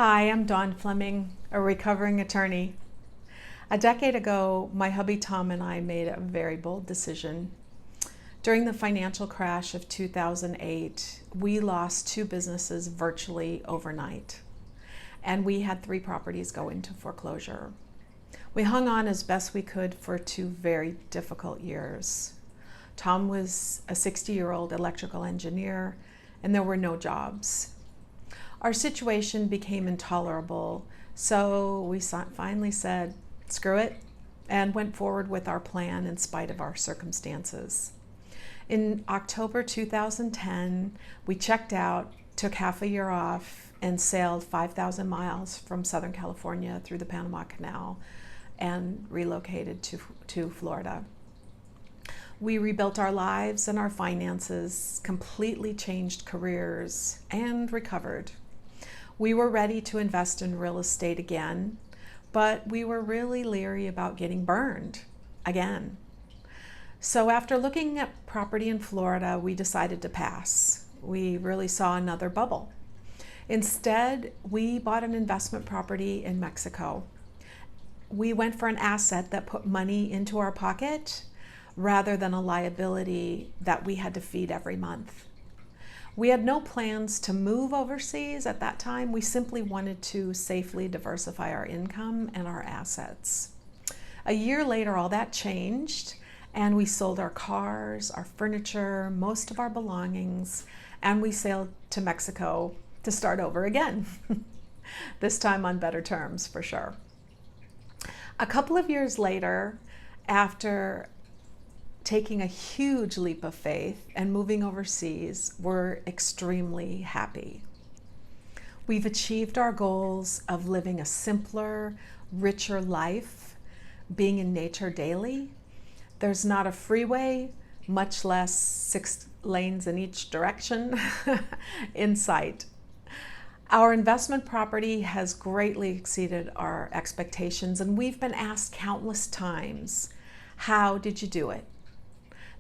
Hi, I'm Dawn Fleming, a recovering attorney. A decade ago, my hubby Tom and I made a very bold decision. During the financial crash of 2008, we lost two businesses virtually overnight, and we had three properties go into foreclosure. We hung on as best we could for two very difficult years. Tom was a 60-year-old electrical engineer, and there were no jobs. Our situation became intolerable, so we finally said, screw it, and went forward with our plan in spite of our circumstances. In October 2010, we checked out, took half a year off, and sailed 5,000 miles from Southern California through the Panama Canal and relocated to Florida. We rebuilt our lives and our finances, completely changed careers, and recovered. We were ready to invest in real estate again, but we were really leery about getting burned again. So after looking at property in Florida, we decided to pass. We really saw another bubble. Instead, we bought an investment property in Mexico. We went for an asset that put money into our pocket rather than a liability that we had to feed every month. We had no plans to move overseas at that time. We simply wanted to safely diversify our income and our assets. A year later, all that changed, and we sold our cars, our furniture, most of our belongings, and we sailed to Mexico to start over again. This time on better terms, for sure. A couple of years later, after taking a huge leap of faith and moving overseas, we're extremely happy. We've achieved our goals of living a simpler, richer life, being in nature daily. There's not a freeway, much less 6 lanes in each direction, in sight. Our investment property has greatly exceeded our expectations, and we've been asked countless times, how did you do it?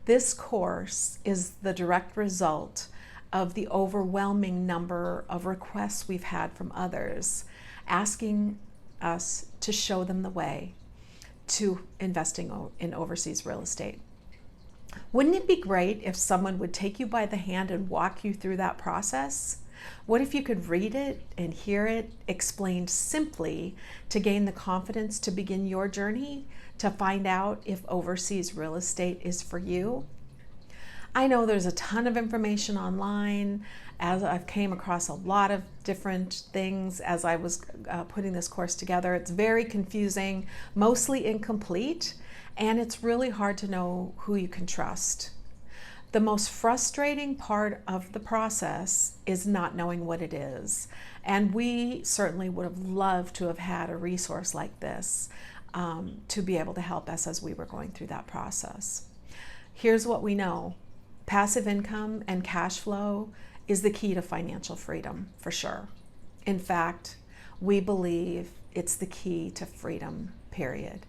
This course is the direct result of the overwhelming number of requests we've had from others asking us to show them the way to investing in overseas real estate. Wouldn't it be great if someone would take you by the hand and walk you through that process? What if you could read it and hear it explained simply to gain the confidence to begin your journey to find out if overseas real estate is for you? I know there's a ton of information online, as I've came across a lot of different things as I was putting this course together. It's very confusing, mostly incomplete, and it's really hard to know who you can trust. The most frustrating part of the process is not knowing what it is. And we certainly would have loved to have had a resource like this to be able to help us as we were going through that process. Here's what we know. Passive income and cash flow is the key to financial freedom, for sure. In fact, we believe it's the key to freedom, period.